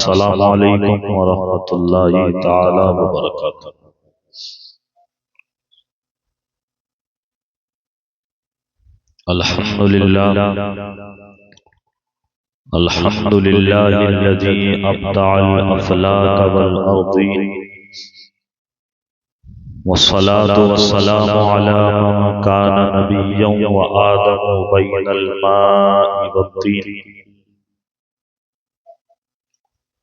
अस्सलामु अलैकुम व रहमतुल्लाहि ताला व बरकातुहू। अल्हम्दुलिल्लाह अल्हम्दुलिल्लाहिल्लज़ी अब्दअल अफ़लाक वल अर्दीन वस्सलातु वस्सलामु अला मन कान नबिय्यन व आदम बैनल माइ वत्तीन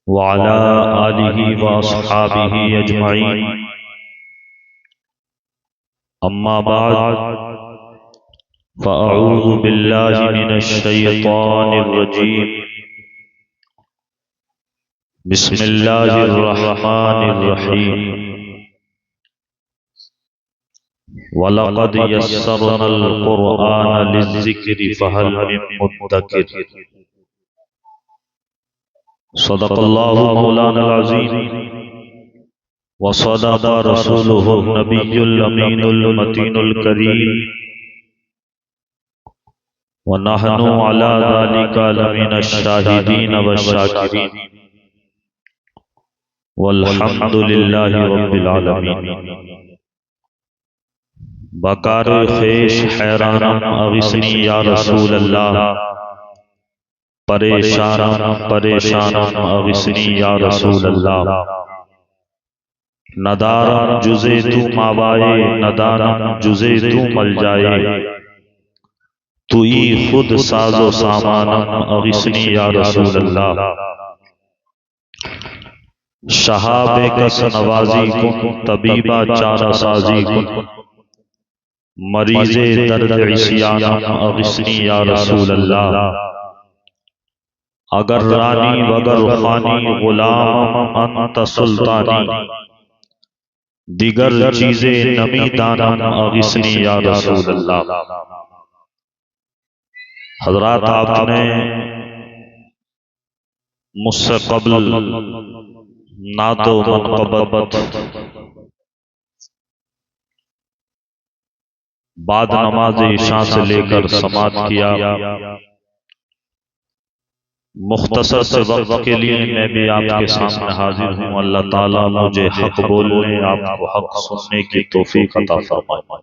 व अला आलिहि व अस्हाबिहि अजमईन। अम्मा बाद फ़अऊज़ु बिल्लाहि मिनश शैतानिर रजीम। बिस्मिल्लाहिर रहमानिर रहीम। वलक़द यस्सरनल क़ुरआन लिज़्ज़िक्रि फ़हल मिन मुद्दकिर। सदक़ल्लाहु मौलाना अज़ीम व सदक़ रसूलुहु नबियुल अमीनुल मतीनुल करीम व नहनु अला ज़ालिका लमिनश शाहिदीन व शाकिरीन वल्हम्दुलिल्लाहि रब्बिल आलमीन। बकार ख़ेश हैरानम अग़िस्नी या रसूल अल्लाह। परेशानम परेशानम अग़िस्नी या रसूल अल्लाह। नदारम जुज़े तू मावाए नदानम जुज़े तू मल जाए। तू ही खुद साजो सामानम अग़िस्नी या रसूल अल्लाह। शहाबे कस नवाजी कुन तबीबा चारा साजी कुन। मरीज़े दर्द इस्यानम अग़िस्नी या रसूल अल्लाह। अगर रानी वगर खानी गुलाम अंत सुल्तानी। दिगर चीज़े नमी दानम अग़िस्नी या रसूल अल्लाह। हज़रात, आपने मुझसे क़ब्ल नातो मनक़बत बाद नमाज इशा से लेकर समात किया। मुख्तसर से वक्त के लिए मैं भी आपके सामने हाजिर हूँ। अल्लाह ताला मुझे हक बोलने, आपको हक सुनने की तौफीक अता फरमाए।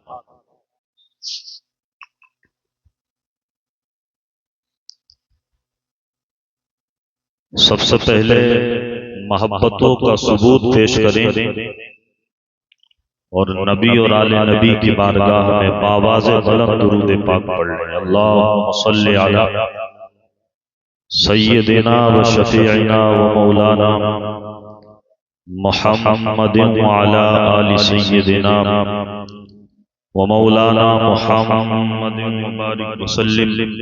सबसे पहले मोहब्बतों का सबूत पेश करें और नबी और आले नबी की बारगाह में बावाज़े बुलंद दुरूद पाक पढ़ लें। अल्लाहुम्मा सल्लि अला सय्यिदिना व शफीइना व मौलाना मुहम्मदिन व अला आलि सय्यिदिना व मौलाना मुहम्मदिन व बारिक व सल्लिम।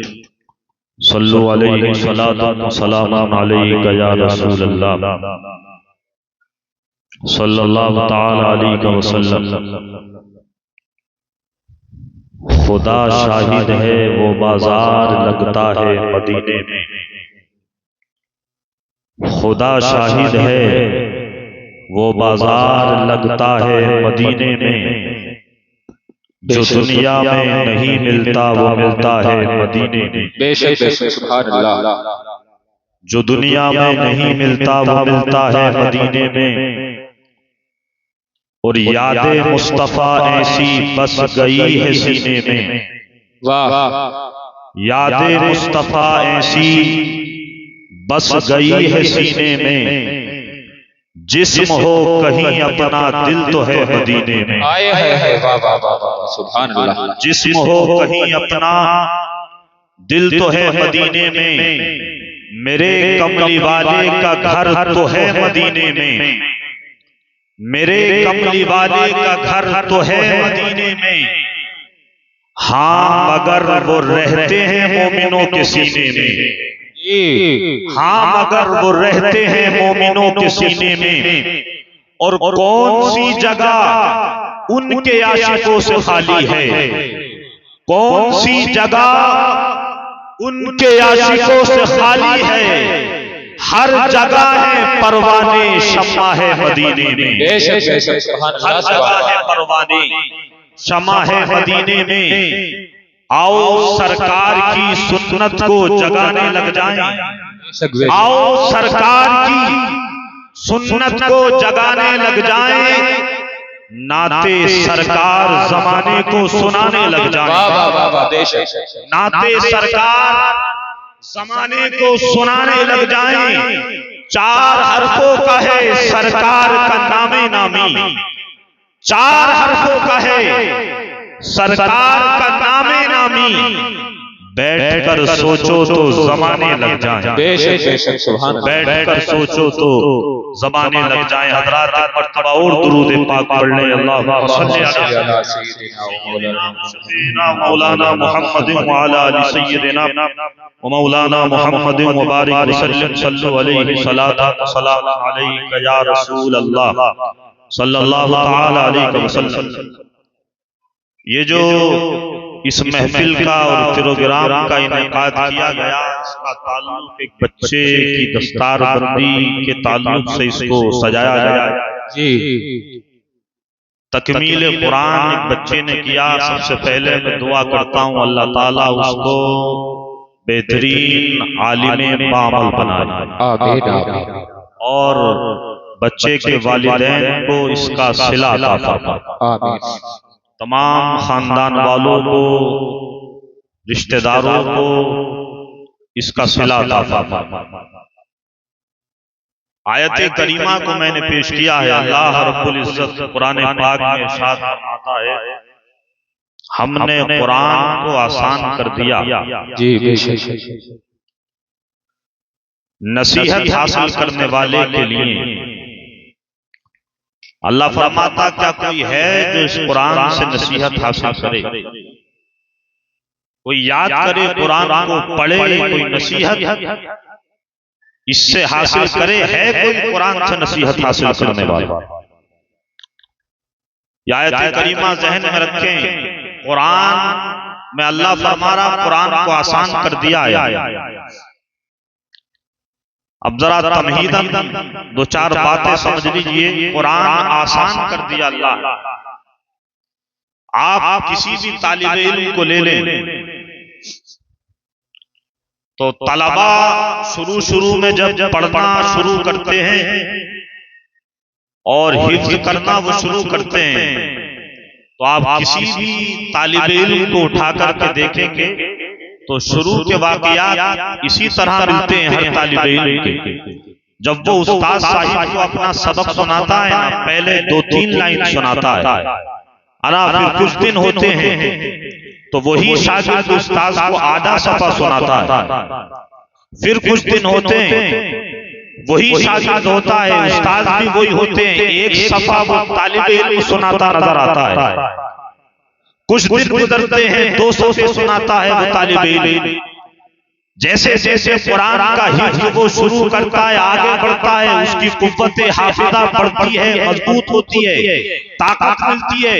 सल्लु अलैहि सलातन व सलामन अलैका या रसूल अल्लाह सल्लल्लाहु तआला अलैहि वसल्लम। खुदा शाहिद है वो बाजार लगता है मदीने में। खुदा शाहिद है वो बाजार लगता है मदीने में। जो दुनिया में नहीं मिलता वो मिलता है मदीने में। बेशक सुभान अल्लाह। जो दुनिया में नहीं मिलता वो मिलता है मदीने में। और यादे मुस्तफा ऐसी बस गई है सीने में। वाह। यादे मुस्तफा ऐसी बस गई है सीने में। जिस्म हो कहीं अपना दिल तो है मदीने में। आए है वाह वाह वाह सुभान अल्लाह। जिस्म हो कहीं अपना दिल तो है मदीने में। मेरे कमली वाले का घर तो है मदीने में। मेरे कमली वाले का घर तो है मदीने में। हाँ मगर वो रहते हैं मोमिनों के सीने में। हाँ मगर वो रहते हैं मोमिनों के सीने में। और कौन सी जगह उनके आशिकों से खाली है। कौन सी जगह उनके आशिकों से खाली है। हर जगह है परवाने शम्मा है मदीने में। हर जगह है परवाने शम्मा है मदीने में। आओ सरकार की सुन्नत को जगाने लग जाएं। आओ सरकार की सुन्नत को जगाने लग जाएं, नाते सरकार जमाने को सुनाने लग जाएं। वाह वाह वाह वाह, बेशक नाते सरकार जमाने को सुनाने लग जाएं। 4 हरफों का है सरकार का नामे नामी, 4 हरफों का है सरकार का नामे नामी। बैठकर सोचो तो जमाने लग जाएं। बेशक बेशक, सुभान अल्लाह। बैठकर सोचो तो जमाने लग जाएं। हजरात एक मर्तबा और दुरूद पाक पढ़ लें। अल्लाहुम्मा सल्ली अला सय्यिदिना मौलाना मुहम्मद व अला आलि सय्यिदिना व मौलाना मुहम्मद व बारिक वसल्लम सल्लु अलैहि सलातु व सलाम अलैका या रसूल अल्लाह सल्लल्लाहु तआला अलैहि वसल्लम। ये जो इस महफिल का और प्रोग्राम का इनेकाद किया गया, इसका ताल्लुक एक बच्चे की दस्तारबंदी के ताल्लुक से इसको सजाया गया जी। तकमील कुरान एक बच्चे ने किया। सबसे पहले मैं दुआ करता हूँ अल्लाह ताला उसको बेहतरीन आलिम बामल बनाए आमीन आमीन। और बच्चे के वालिदैन को इसका सिला अता फरमाए। आमीन। तमाम खानदान वालों को, रिश्तेदारों को इसका सिला अता फरमाए। आयत करीमा को मैंने पेश किया है। अल्लाह रब्बुल इज्जत कुरान पाक में इरशाद फरमाता है, हमने कुरान को आसान कर दिया। जी बेशक। नसीहत हासिल करने वाले के लिए अल्लाह फरमाता, क्या कोई है जो इस कुरान से नसीहत हासिल करे, कोई याद करे, कुरान को पढ़े, कोई नसीहत इससे हासिल करे? है कोई कुरान से नसीहत हासिल करने वाला? ये आयत करीमा ज़हन में रखें। कुरान में अल्लाह फरमा रहा कुरान को आसान कर दिया है। अब जरा तमहीदन 2-4 बातें समझ लीजिए। कुरान आसान कर दिया अल्लाह। आप किसी भी तालिब इल्म को ले लें तो तलबा शुरू में जब पढ़ना शुरू करते हैं और हिफ्ज करना वो शुरू करते हैं, तो आप किसी भी तालिब इल्म को उठा करके देखेंगे तो शुरू के वाकयात इसी तरह मिलते हैं हर तालिब इल्म के। जब वो उस्ताद साहिब को अपना सबक सुनाता है ना, पहले 2-3 लाइन सुनाता है, फिर कुछ दिन होते हैं तो वही शागिर्द उस्ताद को आधा सफा सुनाता है। फिर कुछ दिन होते हैं वही शागिर्द होता है, उस्ताद भी वही होते हैं, एक सफा वो तालिब इल्म सुनाता नजर आता है। कुछ दिन गुजरते हैं 2 सफ़े सुनाता है वो तालिब इल्म। जैसे जैसे कुरान का हिफ्ज वो शुरू करता है, आगे बढ़ता है, उसकी कुव्वत हाफिजा बढ़ती है, मजबूत होती है, ताकत मिलती है,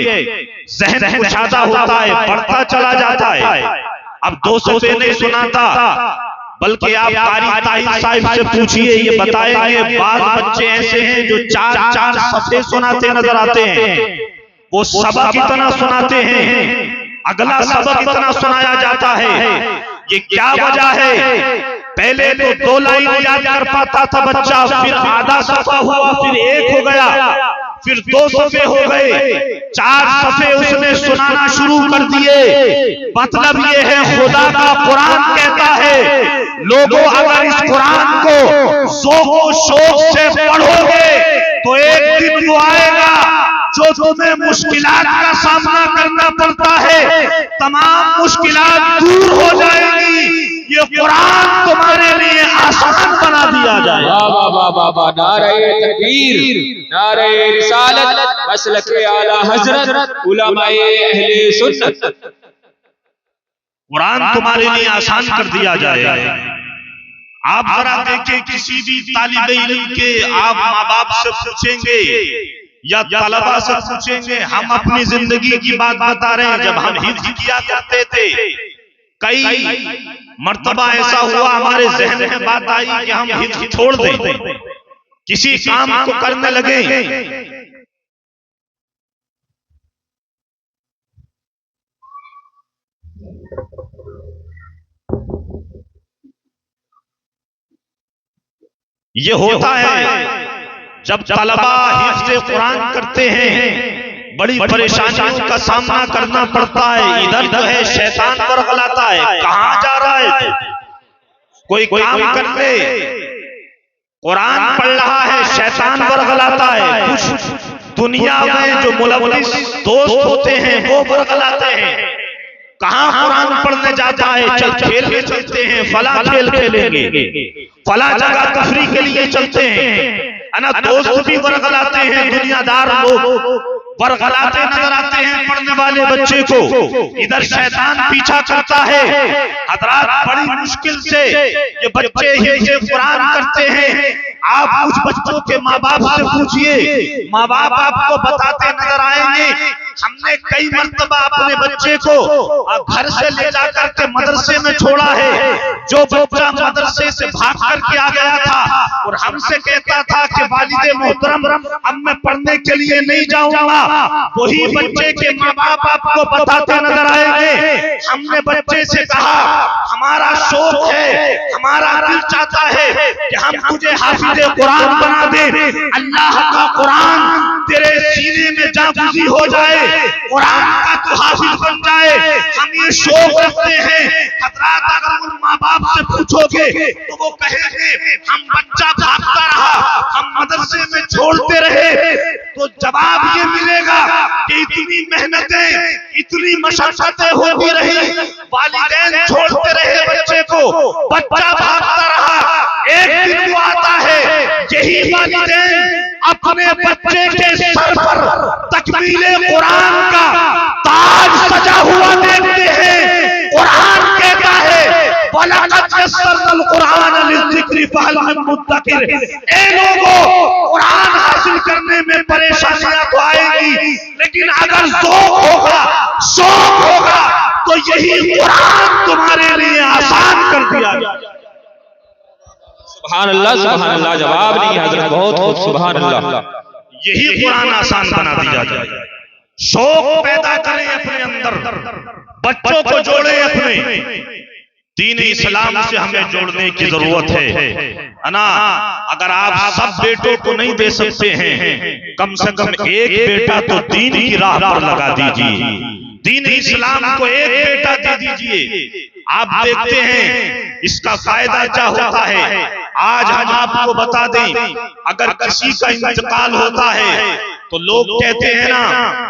ज़हन कुशादा होता है, बढ़ता चला जाता है। अब 2 सफ़े नहीं सुनाता, बल्कि आप कारी ताहिर साहिब से पूछिए, ये बताएंगे बाद बच्चे ऐसे हैं जो 4-4 सफ़े सुनाते नजर आते हैं। वो सबक इतना सुनाते हैं, अगला सबक इतना सुनाया जाता है। ये क्या वजह है? पहले तो 2 लाइन याद कर पाता था बच्चा, फिर आधा सफा हुआ, फिर 1 हो गया, फिर 2 सफ़े हो गए, 4 सफ़े उसने सुनाना शुरू कर दिए। मतलब ये है खुदा का कुरान कहता है, लोगों अगर इस कुरान को ज़ौक़ शौक़ से पढ़ोगे तो एक दिन वो आएगा जो तुम्हें मुश्किलात का सामना करना पड़ता है, तमाम मुश्किलात दूर हो जाएंगी। ये कुरान तुम्हारे लिए आसान बना दिया जाए। वाह वाह वाह वाह वाह, नारे तकबीर, नारे रिसालत, मसलक आला हजरत, उलमाए अहले सुन्नत। कुरान तुम्हारे लिए आसान कर दिया जाए। आप जरा देखें, किसी भी तालिब इल्म के आप माँ बाप से पूछेंगे या तलबा से पूछेंगे, हम अपनी जिंदगी की बात बता रहे हैं। जब हम हिफ्ज किया करते थे, कई मर्तबा ऐसा हुआ हमारे जहन में बात आई कि हम हिफ्ज छोड़ दें, किसी काम को करने लगे। ये होता है जब तलबा हिफ्ज़ कुरान करते हैं बड़ी परेशानियों का सामना करना पड़ता है। इधर जो है शैतान बरगलाता है, कहाँ जा रहा है, कोई काम कर ले, कुरान पढ़ रहा है, शैतान बरगलाता है। कुछ दुनिया में जो मुलव्विस दोस्त होते हैं वो बरगलाते हैं, कहाँ कुरान पढ़ने जाता है, चल खेलने चलते हैं, फला खेल खेलेंगे, फला जगह तफरी के लिए चलते हैं, ना दोस्त भी बरगलाते हैं, दुनियादार लोग बरगलाते नजर आते हैं पढ़ने वाले बच्चे को। इधर शैतान पीछा करता है। हजरात बड़ी मुश्किल से ये बच्चे हिफ्ज़ कुरान करते हैं। आप कुछ बच्चों के माँ बाप से पूछिए, माँ बाप आपको बताते नजर आएंगे, हमने कई मर्तबा अपने बच्चे को घर से ले जाकर के मदरसे में छोड़ा है। जो बच्चा मदरसे से भाग करके आ गया था और हमसे कहता था कि वालिद मोहतरम अब मैं पढ़ने के लिए नहीं जाऊंगा, वही बच्चे के माँ बाप आपको बताते नजर आएंगे, हमने बच्चे से कहा हमारा शौक है, हमारा दिल चाहता है कि हम तुझे हाफिज़ कुरान बना दे, अल्लाह का कुरान तेरे सीने में जागुज़ी हो जाए, कुरान का तू हाफिज बन जाए, हम ये शौक रखते हैं। हजरात अगर उन माँ बाप से पूछोगे तो वो कहेंगे हम बच्चा भागता रहा, हम मदरसे में छोड़ते रहे, तो जवाब ये मिलेगा कि इतनी मेहनतें, इतनी मशक्कतें होती रही, वालिदैन छोड़ते रहे बच्चे को, बच्चा भागता रहा। एक दिन वो आता है, यही वालिदैन अपने बच्चे के सर पर तकमीले कुरान का ताज सजा हुआ देखते हैं। कुरान कहता है वलक़द यस्सरनल कुरान लिज़्ज़िक्रि फहल मिन मुद्दकिर, ए लोगों कुरान हासिल करने में परेशानियां तो आएगी, लेकिन अगर शौक होगा तो यही कुरान तुम्हारे लिए आसान कर दिया जाएगा। सुभान अल्लाह, जवाब नहीं हजरत, बहुत खूब, सुभान अल्लाह। यही कुरान आसान बना दिया जाए। शौक पैदा करें अपने अंदर, बच्चों को जोड़े अपने दीन इस्लाम से, हमें जोड़ने की जरूरत है ना। अगर आप सब बेटों को नहीं दे सकते हैं, कम से कम एक बेटा तो दीन की राह पर लगा दीजिए, दीन इस्लाम को एक बेटा दे दीजिए। आप देखते हैं इसका फायदा क्या होता है। आज हम आपको बता दें, अगर किसी का इंतकाल होता है तो लोग कहते हैं ना,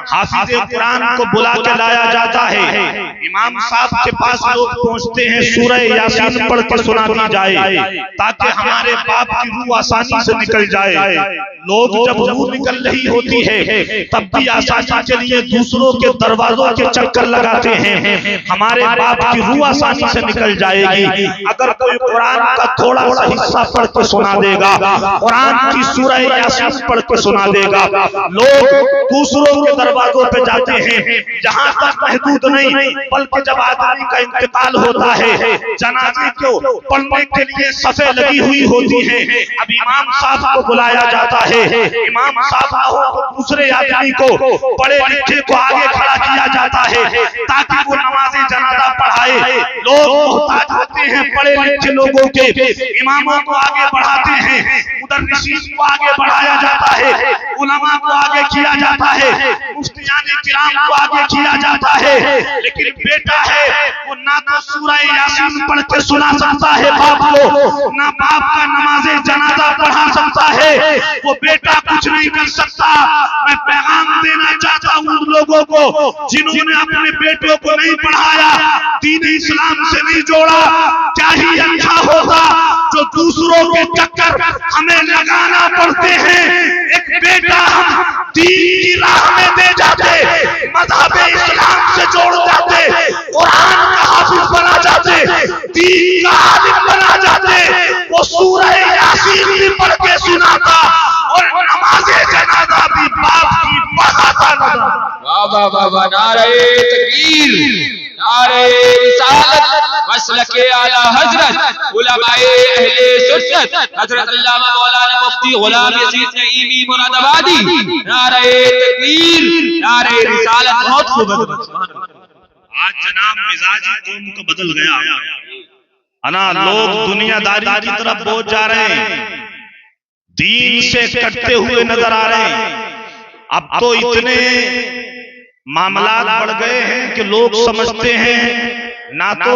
हाफिज़ कुरान को बुला के लाया जाता है, इमाम साहब के पास लोग पहुंचते हैं, सूरह यासीन पढ़ के सुना दी जाए ताकि हमारे बाप की रूह आसानी से निकल जाए। लोग जब रूह निकल रही होती है तब भी आसानी के लिए दूसरों के दरवाजों के चक्कर लगाते हैं, हमारे बाप की रूह आसानी से निकल जाएगी। अगर कोई कुरान का थोड़ा सा हिस्सा पढ़ के सुना देगा, कुरान की सूरह यासीन पढ़ के सुना देगा, लोग दूसरों के दरवाजों पे जाते हैं। जहां तक महदूद नहीं, बल्कि जब आदमी का इंतकाल होता है, जनाजे को पढ़ने के लिए सफे लगी हुई होती है, अब इमाम साहब को बुलाया जाता है, इमाम साहब हो तो दूसरे आदमी को, पढ़े लिखे को आगे खड़ा किया जाता है ताकि वो नमाज़े जनाजा पढ़ाए। लोग मोहताज होते हैं पढ़े लिखे लोगों के, इमामों को आगे बढ़ाते हैं, मुदर्रिसीन को आगे बढ़ाया जाता है, उलमा को आगे किया जाता है, मुफ्तियाने किराम को आगे किया जाता है। लेकिन बेटा है वो ना तो सूरह यासीन पढ़ के सुना सकता है बाप को, ना बाप का नमाज़े जनाजा पढ़ा सकता है, वो बेटा कुछ नहीं कर सकता। मैं पैगाम देना चाहता हूँ उन लोगों को जिन्होंने अपने बेटों को नहीं पढ़ाया, दीन इस्लाम से नहीं जोड़ा। क्या ही अच्छा होता जो दूसरों के चक्कर हमें लगाना पड़ते हैं, एक बेटा हम दीन की राह में दे जाते, मज़हब इस्लाम से जोड़ जाते, कुरान का हाफिज बना जाते, दीन का आलिम बना जाते, वो सूरह यासीन भी पढ़ के सुनाता और नमाज़े जनाजा भी बाप की पढ़ाता नजर। वाह वाह वाह वाह, नारे तकबीर, नारे रिसालत, मसलके आला हजरत उलमाए अहले सुन्नत हजरत अल्लामा मौलाना मुफ्ती गुलाम यजीद नईमी मुरादाबादी, नारे तकबीर, नारे रिसालत, बहुत खूब। आज जनाब मिजाजी कौम का बदल गया, लोग दुनियादारी की तरफ पहुंच जा रहे हैं, दीन से कटते हुए नजर आ रहे हैं। अब तो इतने मामलात बढ़ गए हैं कि लोग समझते हैं ना तो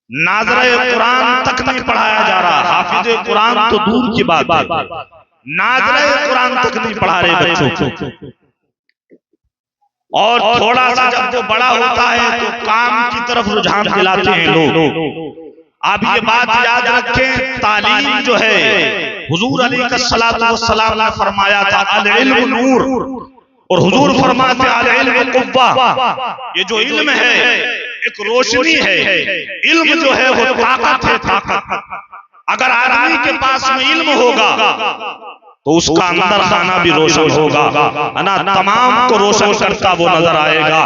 नाज़रे कुरान तक नहीं पढ़ाया जा रहा, हाफिज़े कुरान तो दूर की बात है, नाज़रे कुरान तक नहीं पढ़ा रहे बच्चों को। और थोड़ा सा जब वो बड़ा होता है तो काम की तरफ रुझान दिलाते हैं लोग। आप ये बात याद रखें, तालीम जो है हुजूर अलैहिस्सलातु वस्सलाम ने फरमाया था अल इल्म नूर, और हुजूर फरमाते अल इल्म कुव्वा, ये जो इल्म है एक रोशनी है। इल्म जो है वो ताकत है, ताकत। अगर आदमी के पास में इल्म होगा तो उसका अंदर खाना भी रोशन होगा, है ना, तमाम को रोशन करता वो नजर आएगा।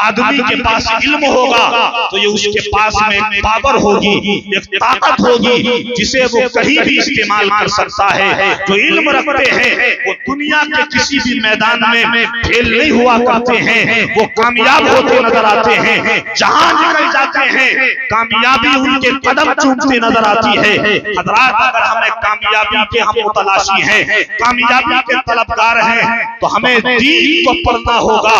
आदमी के पास इल्म होगा तो ये उसके पास में एक पावर होगी, एक ताकत होगी जिसे वो कहीं भी इस्तेमाल कर सकता है। जो इल्म रखते हैं वो दुनिया के किसी भी मैदान में फेल नहीं हुआ करते हैं, वो कामयाब होते नजर आते हैं। जहां निकल जाते हैं कामयाबी उनके कदम चूमती नजर आती है। हज़रात, अगर हमें कामयाबी के हम तलाशी हैं, कामयाबी के तलबगार हैं, तो हमें दीन को पढ़ना होगा,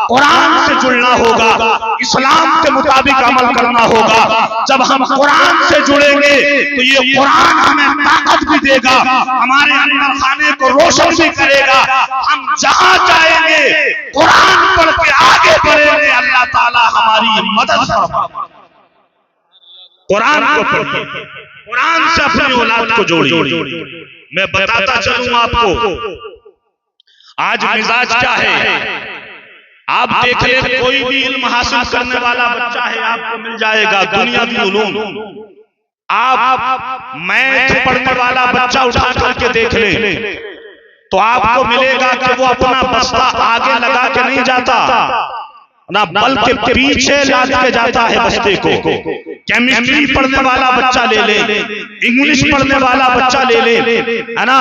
कुरान से जुड़ना होगा, इस्लाम के मुताबिक अमल करना होगा। जब हम कुरान से जुड़ेंगे तो ये कुरान हमें ताकत भी देगा, हमारे अंदर खाने को रोशन भी करेगा। हम जहां जाएंगे कुरान पढ़ के आगे बढ़ेंगे, अल्लाह ताला हमारी मदद फरमाएगा। कुरान को पढ़िए, कुरान से अपनी औलाद को जोड़िए। मैं बताता चलूं आपको आज मिजाज क्या है। आप देख लें, कोई भी इल्म हासिल करने वाला बच्चा है आपको मिल जाएगा दुनियावी उलूम। आप मैथ पढ़ने वाला बच्चा उठा करके देख ले तो आपको मिलेगा कि वो अपना बस्ता आगे लगा के नहीं जाता ना, बल्कि पीछे लाद के जाता है बस्ते को। केमिस्ट्री पढ़ने वाला बच्चा ले ले, इंग्लिश पढ़ने वाला बच्चा ले ले, है ना,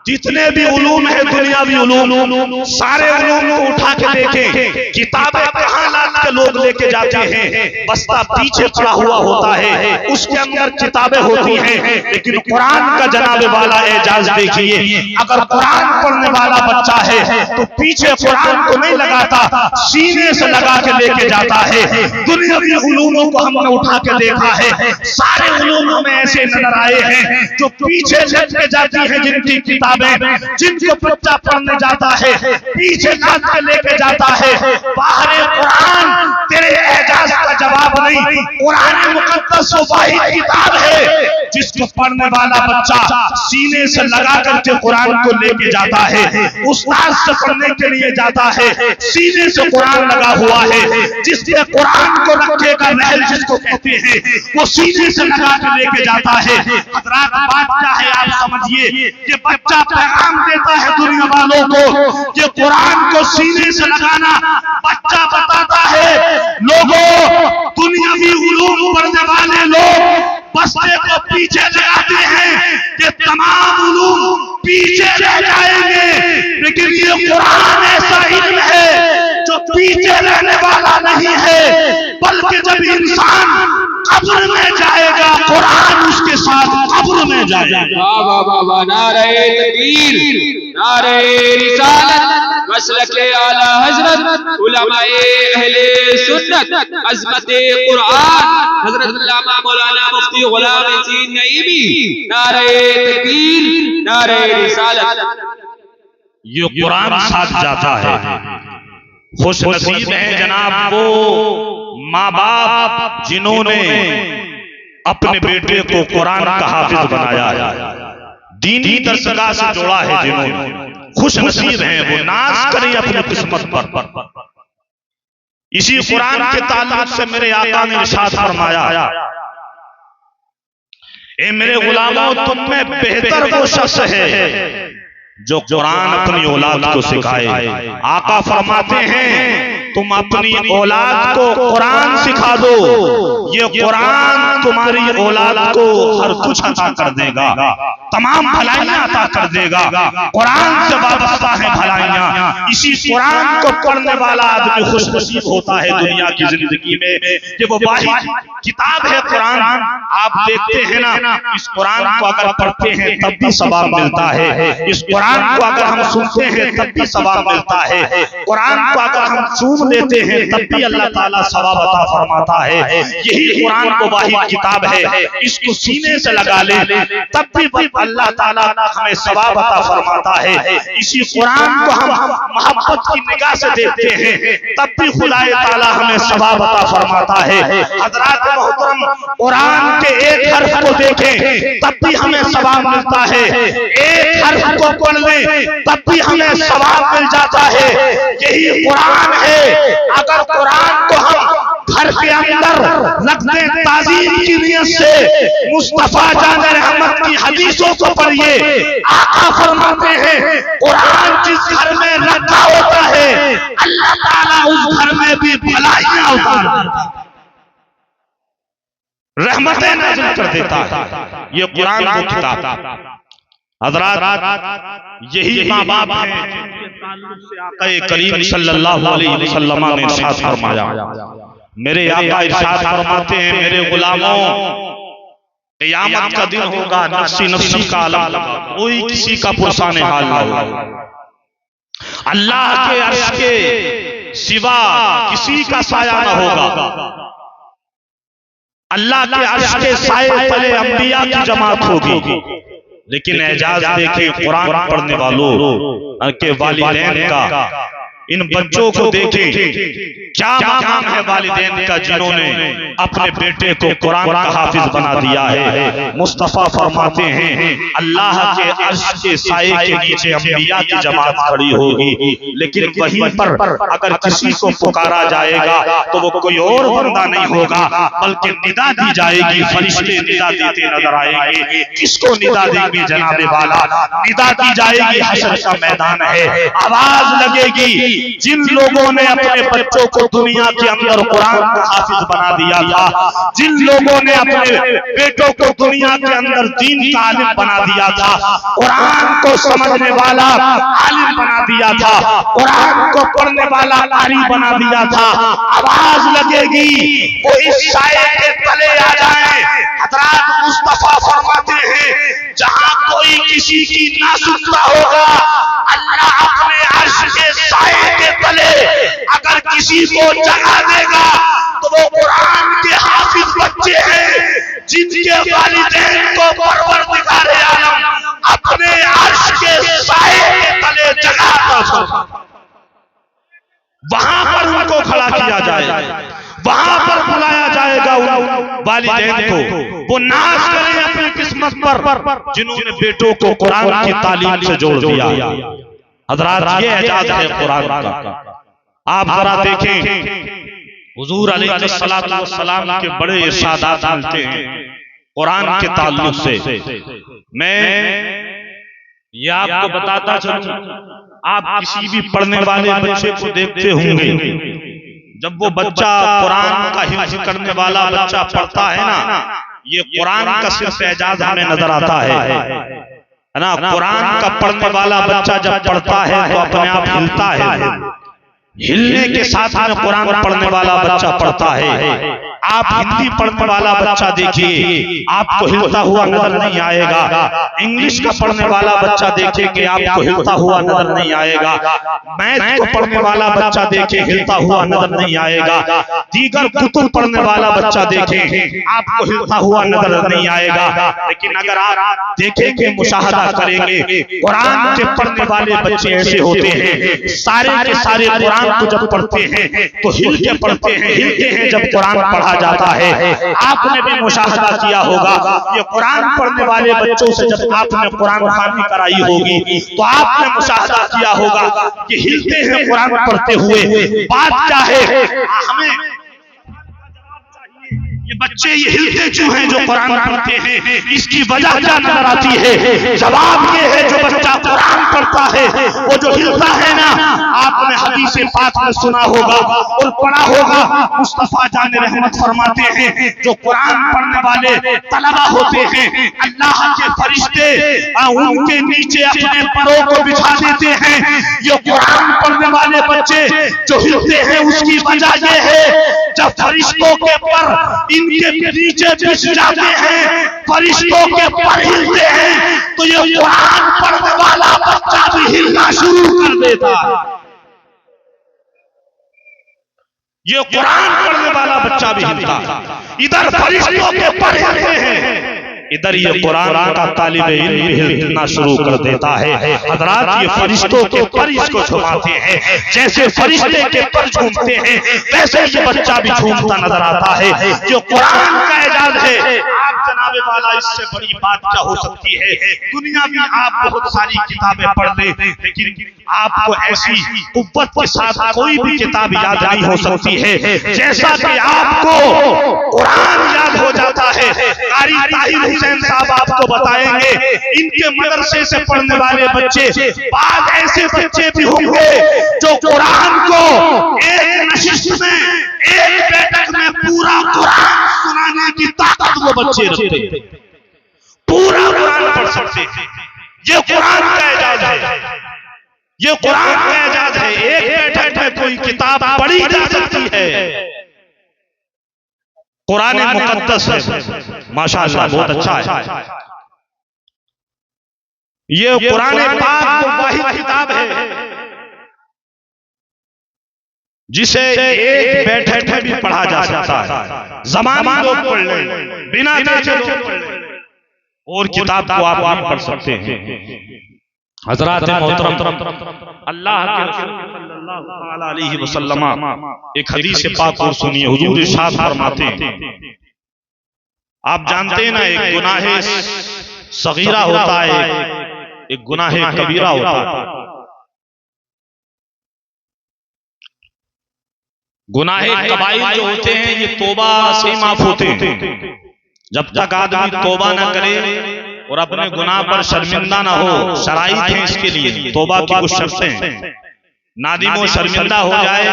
जितने भी उलूम है दुनियावी उलूम, सारे उलूम को उठा के देखें, किताबें कहाँ लाद के लोग लेके जाते हैं, बस्ता पीछे पड़ा हुआ होता है, उसके अंदर किताबें होती हैं। लेकिन कुरान का जनाबे वाला एजाज देखिए, अगर कुरान पढ़ने वाला बच्चा है तो पीछे कुरान को नहीं लगाता, सीने से लगा के लेके जाता है। दुनियावी उलूमों को हमने उठा के देखा है, सारे उलूमों में ऐसे नजर आए हैं जो पीछे लेके जाती है, जिनकी किताबें जिनको बच्चा पढ़ने जाता है पीछे लाद के लेके जाता है। बाहर कुरान तेरे एजाज का जवाब नहीं, कुरान मुकद्दस वो वाहिद किताब है जिसको पढ़ने वाला बच्चा सीने से लगा करके कुरान को लेके जाता है, उस्ताद से पढ़ने के लिए जाता है, सीने से कुरान लगा हुआ है। जिसने कुरान को रखेगा रहल जिसको कहते हैं, वो सीने से लगा के लेके जाता है। हज़रात, बात क्या है आप समझिए, ये बच्चा पैगाम देता है दुनिया वालों को कि कुरान को सीने से लगाना। बच्चा बताता है लोगों, दुनियावी उलूम पढ़ने वाले लोग बस्ते को पीछे लगाते हैं कि तमाम उलूम पीछे रह जाएंगे, लेकिन ये कुरान ऐसा इल्म है जो पीछे रहने वाला नहीं है, बल्कि जब इंसान कब्र में जाएगा कुरान उसके साथ कब्र में जाएगा। वाह वाह वाह, नारे तकबीर, नारे रिसालत, मसलके आला हजरत, उलमाए अहले सुन्नत, अज़मते कुरान, हजरत अल्लामा मौलाना मुफ्ती गुलाम हसीन नईमी, नारे तकबीर, नारे रिसालत। ये कुरान साथ जाता है। खुश नसीब है जनाब वो माँ बाप जिन्होंने अपने बेटे को कुरान का हाफिज बनाया, दीनी दरसगाह से जोड़ा है, जिन्होंने खुश नसीब हैं वो, नाज करें अपनी किस्मत पर। इसी कुरान के ताल्लुक से मेरे आका ने इरशाद फरमाया, ए मेरे गुलामों, तुम में बेहतर वो शख्स है जो कुरान अपनी औलाद को सिखाए। आका फरमाते हैं तुम अपनी औलाद को कुरान सिखा दो, ये कुरान तुम्हारी औलाद को हर कुछ अता कर देगा, तमाम भलाइयां अता कर देगा। कुरान से वाबस्ता है भलाइयां। इसी कुरान को पढ़ने वाला आदमी खुशनसीब होता है दुनिया की जिंदगी में कि वो वाहिद किताब है कुरान। आप देखते हैं ना, इस कुरान को अगर पढ़ते हैं तब भी सवाब मिलता है, इस कुरान को अगर हम सुनते हैं तब भी सवाब मिलता है, कुरान को अगर हम सुन लेते हैं तब भी अल्लाह ताला सवाब अता फरमाता है। यही कुरान को वाहिद किताब है, इसको सीने से लगा ले तब भी अल्लाह ताला हमें सवाब अता फरमाता है। इसी कुरान को हम मोहब्बत की निगाह से देखते हैं तब भी खुदाए ताला हमें सवाब अता फरमाता है। हज़रात मोहतरम, कुरान के एक हर्फ को देखें तब भी हमें सवाब मिलता है, एक हर्फ को पढ़ लें तब भी हमें सवाब मिल जाता है। यही कुरान है। अगर कुरान को हम घर के अंदर रख दें ताज़ीम की नियत से, मुस्तफा जान रहमत की हदीसों को पढ़िए। आका फरमाते हैं कुरान जिस घर में रखा होता है अल्लाह ताला उस घर में भी भलाइयां उतार देता है, रहमतें नाज़िल कर देता है। ये कुरान की किताब। हज़रात, यही माँ बाप हैं जिनके ताल्लुक से आका करीम सल्लल्लाहु अलैहि वसल्लम ने इरशाद फरमाया। मेरे आका इरशाद फरमाते हैं, मेरे गुलामों, क़यामत का दिन होगा, नफ्सी नफ्सी का आलम होगा, कोई किसी का पुरसाने हाल ना होगा। अल्लाह के अर्श के सिवा किसी का साया न होगा। अल्लाह के अर्श के साए तले अंबिया की जमात होगी। लेकिन एजाज देखें कुरान पढ़ने वालों के वालिदैन का, इन बच्चों को देखें क्या मकाम है वालिदैन का जिन्होंने अपने बेटे को कुरान का हाफिज बना दिया है। मुस्तफा फरमाते हैं अल्लाह के अर्श के साए के नीचे अंबिया की जमात खड़ी होगी, लेकिन वहीं पर अगर किसी को पुकारा जाएगा तो वो कोई और बंदा नहीं होगा बल्कि निदा दी जाएगी, फरिश्ते निदा देते नजर आएंगे। किसको निदा देंगे जनाबे वाला? निदा दी जाएगी, हशर का मैदान है, आवाज लगेगी जिन लोगों ने अपने बच्चों को दुनिया के अंदर कुरान का हाफिज बना दिया था, जिन लोगों ने अपने बेटों को दुनिया के अंदर दीन का आलिम बना दिया था, कुरान को समझने वाला आलिम बना दिया था, कुरान को पढ़ने वाला कारी बना दिया था। आवाज लगेगी वो इस साए के तले आ जाए। हज़रात, मुस्तफा फरमाते हैं जहां कोई किसी की ना सुनता होगा, अल्लाह अपने अर्श के साए के तले अगर किसी को जगा देगा तो वो कुरान के हाफिज बच्चे हैं जिनके वालिदैन को परवरदिगार आलम अपने अर्श के साए के तले जगाता था। वहां पर उनको खड़ा किया जाएगा, वहां पर बुलाया जाएगा उन वालिदैन को। वो नाज करें अपनी किस्मत पर जिन्होंने बेटों को कुरान की तालीम से जोड़ दिया। हज़रात, ये एजाज है कुरान का। आप जरा देखें हुजूर अलैहिस्सलातु वस्सलाम के बड़े इरशादात मिलते हैं कुरान के ताल्लुक से। मैं ये आपको बताता चलूं, आप किसी भी पढ़ने वाले बच्चे को देखते होंगे, जब वो बच्चा कुरान का हिफ्ज़ करने वाला बच्चा पढ़ता है ना, ये कुरान का सिर्फ एजाज हमें नजर आता है ना। कुरान का पढ़ने वाला बच्चा जब पढ़ता है तो अपने आप हिलता है, हिलने के साथ में कुरान पढ़ने वाला बच्चा पढ़ता है। आप हिंदी पढ़ने वाला बच्चा देखिए, आपको हिलता हुआ नजर नहीं आएगा। इंग्लिश का पढ़ने वाला बच्चा देखिए कि आपको हिलता हुआ नजर नहीं आएगा। मैथ को पढ़ने वाला बच्चा देखे हिलता हुआ नजर नहीं आएगा। दीगर कुतुब पढ़ने वाला बच्चा देखे आपको हिलता हुआ नजर नहीं आएगा। लेकिन अगर आप देखेंगे, मुशाहदा करेंगे, कुरान के पढ़ने वाले बच्चे ऐसे होते हैं, सारे के सारे कुरान को जब पढ़ते हैं तो हिल के पढ़ते हैं, हिलते हैं जब कुरान पढ़ा जाता है। आपने भी मुशाहदा किया होगा, ये कुरान पढ़ने वाले बच्चों से जब आपने कुरान खानी कराई होगी तो आपने मुशाहदा किया होगा कि हिलते हैं कुरान पढ़ते हुए। बात क्या है, हमें ये बच्चे ये हिलते क्यों हैं जो कुरान पढ़ते हैं, इसकी वजह क्या नजर आती है? जवाब ये है, जो बच्चा कुरान पढ़ता है वो जो हिलता है ना, आपने हदीस पाक में सुना होगा और पढ़ा होगा, मुस्तफा जान रहमत फरमाते हैं जो कुरान पढ़ने वाले तलबा होते हैं, अल्लाह के फरिश्ते उनके नीचे अपने परों को बिछा देते हैं। ये कुरान पढ़ने वाले बच्चे जो हिलते हैं उसकी वजह ये है, जब फरिश्तों के पर इनके नीचे बिछ जाते हैं, फरिश्तों के पर हिलते हैं, तो ये कुरान पढ़ने वाला बच्चा भी हिलना शुरू कर देता है। ये कुरान पढ़ने वाला बच्चा भी हिलता है। इधर फरिश्तों के पर हिलते हैं, इधर ये कुरान का तालिब इल्म भी हिलना शुरू कर देता है। हज़रात, ये फरिश्तों के पर इसको झुमाते हैं, जैसे फरिश्ते के पर झूमते हैं वैसे ये बच्चा भी झूमता नजर आता है। जो कुरान का एजाज है, आप जनाबे वाला, इससे बड़ी बात क्या हो सकती है? दुनिया में आप बहुत सारी किताबें पढ़ लें, लेकिन आपको ऐसी कुव्वत के साथ कोई भी किताब याद नहीं हो सकती है जैसा कि आपको कुरान याद हो जाता है। कारी ताहिर हुसैन साहब आपको बताएंगे, इनके मदरसे से पढ़ने वाले बच्चे, बाद ऐसे बच्चे भी होंगे जो कुरान को एक नशिस्त में, एक बैठक में पूरा कुरान सुनाने की ताकत वो बच्चे रखते हैं, पूरा कुरान पढ़ सकते हैं। ये कुरान का एजाज है, ये कुरान का एजाज है। एक बैठक में कोई किताब पढ़ी जा सकती है। कुरान मुकद्दस है, माशाअल्लाह, बहुत अच्छा है। ये कुरान पाक वाहिद किताब है जिसे एक बैठक में भी पढ़ा जा सकता है। ज़मानी लोग पढ़ लें, बिना देखे लोग पढ़ लें, और किताब को आप पढ़ सकते हैं। हज़रात मोहतरम, अल्लाह के रसूल सल्लल्लाहु अलैहि वसल्लम एक हदीस पाक और सुनिए। हुजूर इरशाद फरमाते हैं, आप जानते हैं ना, एक गुनाह सगीरा होता है, एक गुनाह कबीरा होता है। गुनाह कबाइर जो होते हैं ये तौबा से माफ होते हैं। जब तक आदमी तौबा न करे और अपने गुनाह पर शर्मिंदा ना हो, शराइत है इसके लिए, तौबा की कुछ शर्तें हैं। नादिम शर्मिंदा हो जाए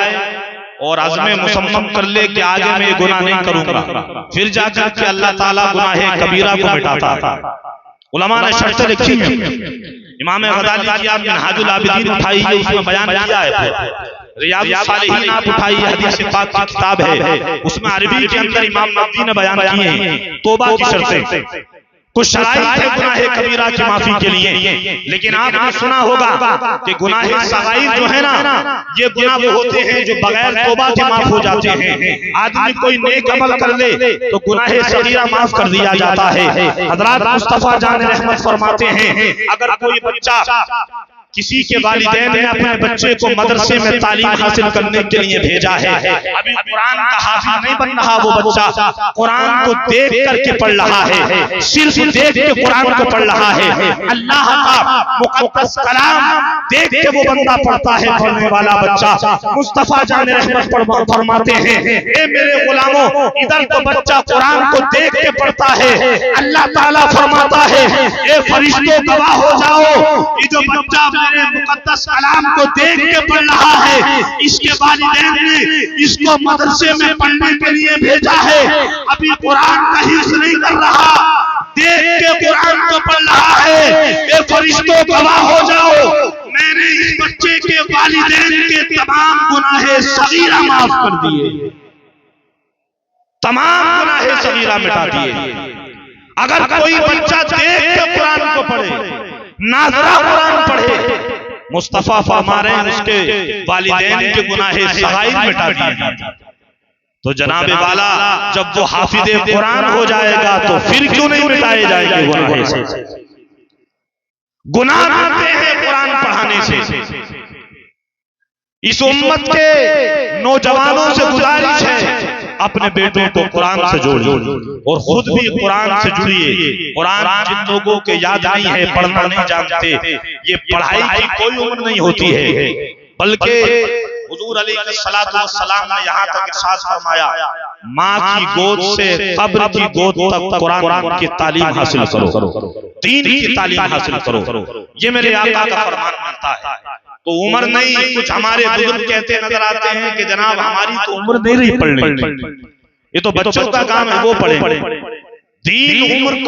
और अज़्म मुसम्मम कर ले कि आगे मैं गुनाह नहीं करूंगा, फिर जाकर के अल्लाह ताला गुनाह कबीरा को मिटाता है। उलमा ने शर्तें लिखी हैं, इमाम गज़ाली की आप मिनहाजुल आबिदीन उठाई है, उसमें बयान किया है। रियाजुस सालिहीन आप उठाई, हदीस पाक की किताब है, उसमें अरबी के अंदर इमाम नबवी ने बयान किए हैं तौबा की शर्तें। कुछ शराइत है गुनाह कबीरा की माफी के लिए, लेकिन आपने सुना होगा कि गुनाह सगाइर जो है ना, ये गुनाह वो होते हैं जो बगैर तौबा के माफ हो जाते हैं। आदमी कोई नेक अमल कर ले तो गुनाह सगीरा माफ कर दिया जाता है। हज़रात, मुस्तफा जान रहमत फरमाते हैं, अगर कोई बच्चा, किसी के वालिदैन ने अपने बच्चे को मदरसे में तालीम हासिल करने के लिए भेजा है, अभी कुरान का हाफिज नहीं बन रहा वो बच्चा, कुरान को देख करके पढ़ रहा है, सिर्फ देख के कुरान को पढ़ रहा है। अल्लाह का मुकद्दस कलाम देख के वो बंदा पढ़ता है, पढ़ने वाला बच्चा। मुस्तफा जान रहमत फरमाते हैं, ए मेरे गुलामों, इधर तो बच्चा कुरान को देख के पढ़ता है, अल्लाह ताला फरमाता है, ए फरिश्तों गवाह हो जाओ, ये जो बच्चा मेरे मुकद्दस कलाम को देख के पढ़ रहा है, इसके वालिदैन ने इसको मदरसे में पढ़ने के लिए भेजा है, अभी कुरान का हिफ्ज़ नहीं कर रहा, देख के कुरान को पढ़ रहा है। ये फरिश्तों गवाह हो जाओ, मैंने इस बच्चे के वालिदैन के तमाम गुनाह सगीरा माफ कर दिए, तमाम गुनाह सगीरा मिटा दिए। अगर कोई बच्चा देख के कुरान को पढ़े, नाज़रा कुरान पढ़े, मुस्तफा फरमा रहे हैं उसके वालिदैन के गुनाह सगाइर मिटा दिए जाते। तो जनाबे वाला, जब वो हाफिज़े कुरान हो जाएगा तो फिर क्यों नहीं मिटाए जाएंगे गुनाह से? गुनाह मिटते हैं कुरान पढ़ाने से। इस उम्मत के नौजवानों से गुजारिश है, अपने बेटों को कुरान से जोड़िए और खुद भी कुरान से जुड़िए। कुरान जिन लोगों के याद नहीं है, पढ़ना नहीं जानते, ये पढ़ाई की कोई उम्र नहीं होती है, बल्कि हुजूर अलैहिस्सलातु वस्सलाम ने यहाँ तक इरशाद फरमाया, माँ की गोद से कब्र की गोद तक कुरान की तालीम हासिल करो। दीन की तालीम हासिल करो। ये मेरे आका का फरमान बनता है। तो उम्र नहीं, कुछ हमारे बुजुर्ग कहते नजर आते हैं कि जनाब हमारी तो उम्र नहीं रही पढ़ने की, ये तो बच्चों का काम है वो पढ़े। दीन उम्र का